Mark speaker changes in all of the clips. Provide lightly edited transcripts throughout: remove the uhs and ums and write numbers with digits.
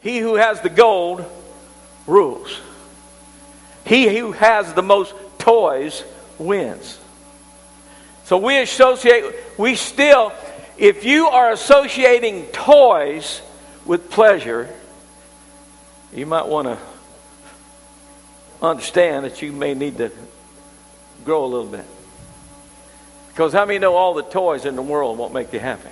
Speaker 1: He who has the gold rules. He who has the most toys wins. So if you are associating toys with pleasure, you might want to understand that you may need to grow a little bit. Because how many know all the toys in the world won't make you happy?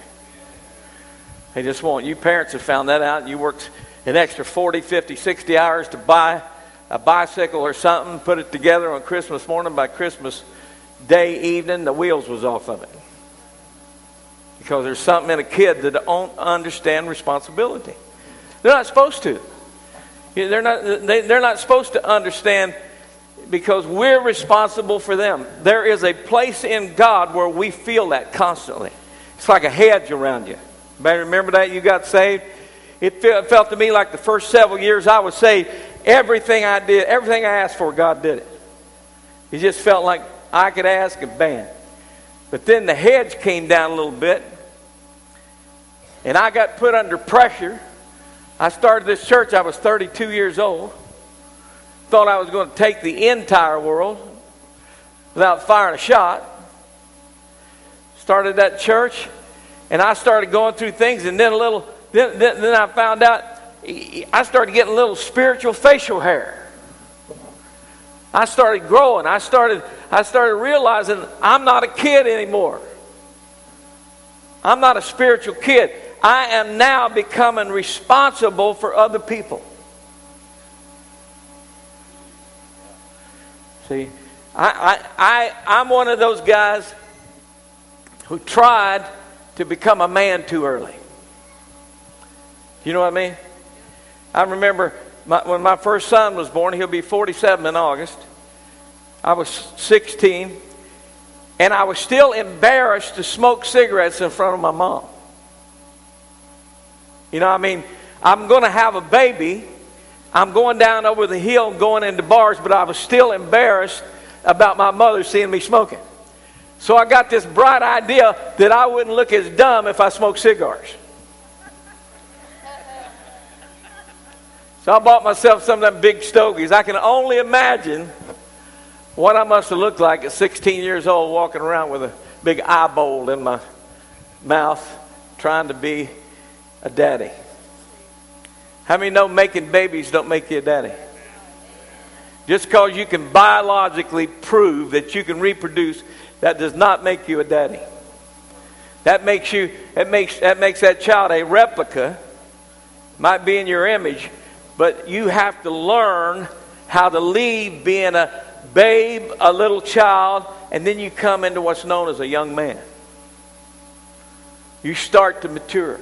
Speaker 1: They just won't. You parents have found that out. You worked an extra 40, 50, 60 hours to buy a bicycle or something, put it together on Christmas morning. By Christmas Day evening, the wheels was off of it. Because there's something in a kid that don't understand responsibility. They're not supposed to. They're not supposed to understand, because we're responsible for them. There is a place in God where we feel that constantly. It's like a hedge around you. Anybody remember that you got saved? It felt to me like the first several years I was saved, everything I did, everything I asked for, God did it. It just felt like I could ask and bam. But then the hedge came down a little bit, and I got put under pressure. I started this church, I was 32 years old. Thought I was going to take the entire world without firing a shot. Started that church, and I started going through things, and then I found out I started getting a little spiritual facial hair. I started growing. I started realizing I'm not a kid anymore. I'm not a spiritual kid. I am now becoming responsible for other people. See, I'm one of those guys who tried to become a man too early. You know what I mean? I remember when my first son was born. He'll be 47 in August. I was 16, and I was still embarrassed to smoke cigarettes in front of my mom. You know, I mean, I'm going to have a baby. I'm going down over the hill, going into bars, but I was still embarrassed about my mother seeing me smoking. So I got this bright idea that I wouldn't look as dumb if I smoked cigars. So I bought myself some of them big stogies. I can only imagine what I must have looked like at 16 years old, walking around with a big eye bowl in my mouth, trying to be a daddy. How many know making babies don't make you a daddy? Just because you can biologically prove that you can reproduce, that does not make you a daddy. That makes that child a replica. Might be in your image, but you have to learn how to leave being a babe, a little child, and then you come into what's known as a young man. You start to mature.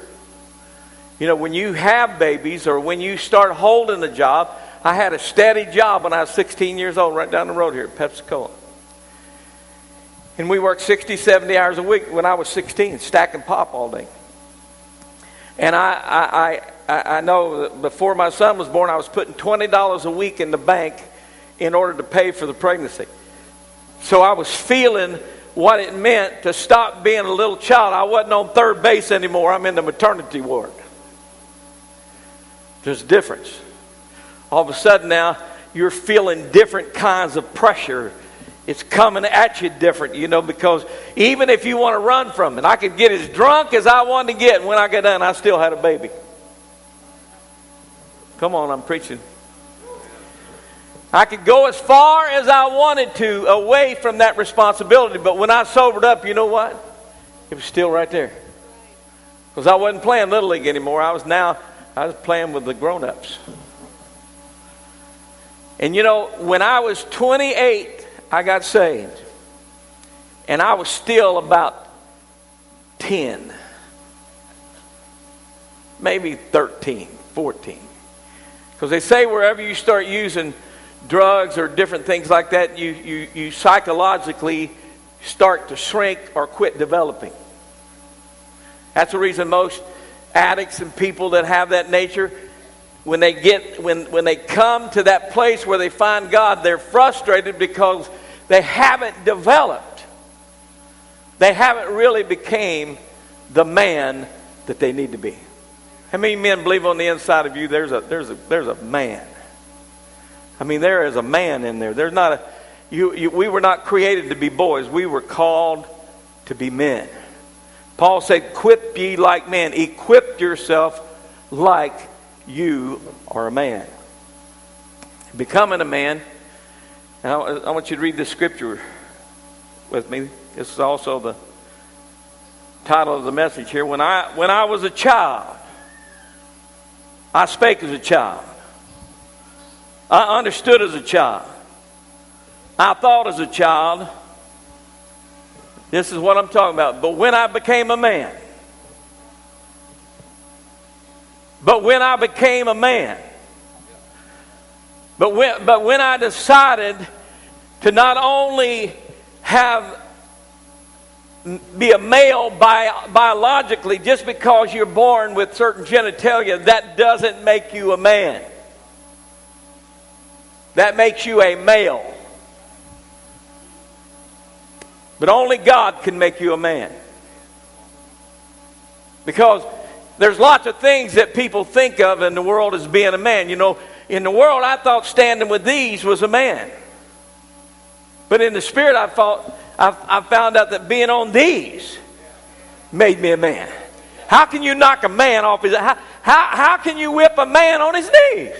Speaker 1: You know, when you have babies or when you start holding a job, I had a steady job when I was 16 years old right down the road here at Pepsi-Cola. And we worked 60, 70 hours a week when I was 16, stacking pop all day. And I know that before my son was born, I was putting $20 a week in the bank in order to pay for the pregnancy. So I was feeling what it meant to stop being a little child. I wasn't on third base anymore. I'm in the maternity ward. There's a difference. All of a sudden now, you're feeling different kinds of pressure. It's coming at you different, you know, because even if you want to run from it, I could get as drunk as I wanted to get. And when I got done, I still had a baby. Come on, I'm preaching. I could go as far as I wanted to away from that responsibility. But when I sobered up, you know what? It was still right there. Because I wasn't playing Little League anymore. I was playing with the grown-ups. And you know, when I was 28, I got saved. And I was still about 10. Maybe 13, 14. Because they say wherever you start using drugs or different things like that, you psychologically start to shrink or quit developing. That's the reason most addicts and people that have that nature, when they come to that place where they find God, they're frustrated because they haven't developed. They haven't really became the man that they need to be. How many men believe on the inside of you there's a man? I mean, there is a man in there. There's not we were not created to be boys. We were called to be men. Paul said, equip ye like men. Equip yourself like you are a man. Becoming a man. Now, I want you to read this scripture with me. This is also the title of the message here. When I was a child, I spake as a child. I understood as a child. I thought as a child. This is what I'm talking about. But when I became a man. But when I decided to not only be a male biologically, just because you're born with certain genitalia, that doesn't make you a man. That makes you a male. But only God can make you a man. Because there's lots of things that people think of in the world as being a man. You know, in the world I thought standing with these was a man. But in the spirit I found out that being on these made me a man. How can you knock a man off his... How can you whip a man on his knees?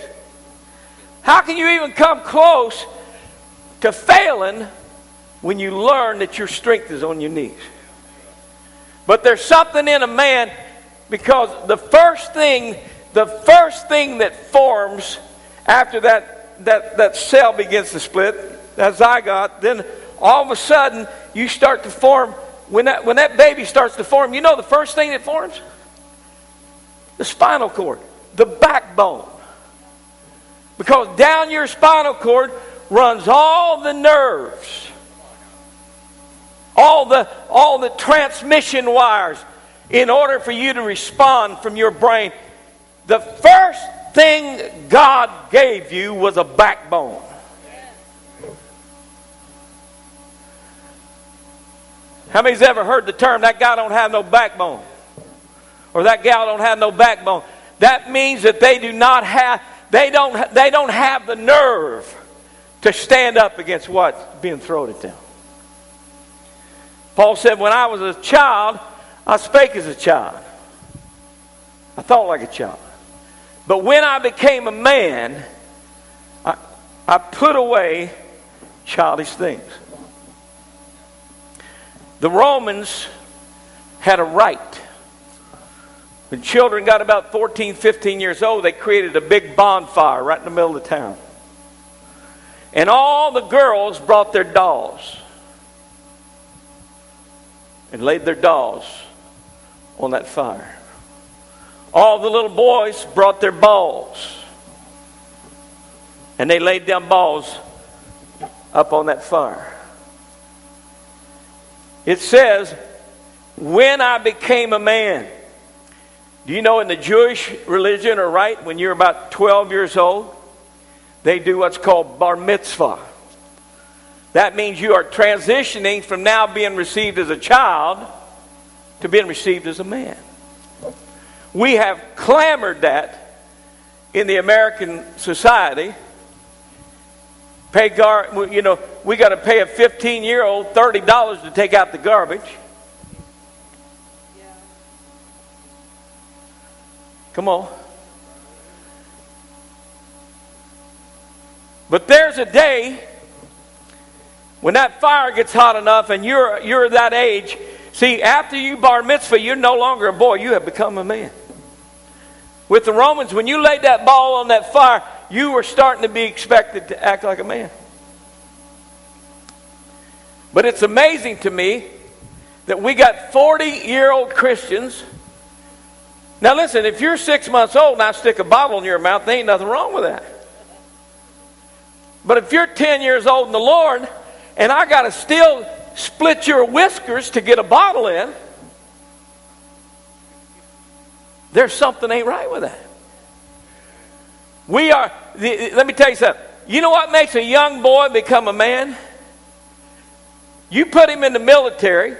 Speaker 1: How can you even come close to failing when you learn that your strength is on your knees? But there's something in a man, because the first thing that forms after that cell begins to split, that zygote, then all of a sudden you start to form. When that baby starts to form, you know the first thing that forms? The spinal cord, the backbone. Because down your spinal cord runs all the nerves, all the transmission wires, in order for you to respond from your brain. The first thing God gave you was a backbone. How many's ever heard the term, that guy don't have no backbone? Or that gal don't have no backbone? That means that they don't have the nerve to stand up against what's being thrown at them. Paul said, when I was a child, I spake as a child. I thought like a child. But when I became a man, I put away childish things. The Romans had a right. When children got about 14, 15 years old, they created a big bonfire right in the middle of the town. And all the girls brought their dolls and laid their dolls on that fire. All the little boys brought their balls and they laid down balls up on that fire. It says, when I became a man. Do you know in the Jewish religion or rite, when you're about 12 years old, they do what's called bar mitzvah. That means you are transitioning from now being received as a child to being received as a man. We have clamored that in the American society. We got to pay a 15-year-old $30 to take out the garbage. Come on. But there's a day when that fire gets hot enough and you're that age. See, after you bar mitzvah, you're no longer a boy. You have become a man. With the Romans, when you laid that ball on that fire, you were starting to be expected to act like a man. But it's amazing to me that we got 40-year-old Christians. Now listen, if you're 6 months old and I stick a bottle in your mouth, there ain't nothing wrong with that. But if you're 10 years old in the Lord and I got to still split your whiskers to get a bottle in, there's something ain't right with that. Let me tell you something. You know what makes a young boy become a man? You put him in the military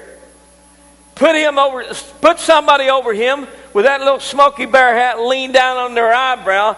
Speaker 1: Put somebody over him with that little Smokey Bear hat leaned down on their eyebrow.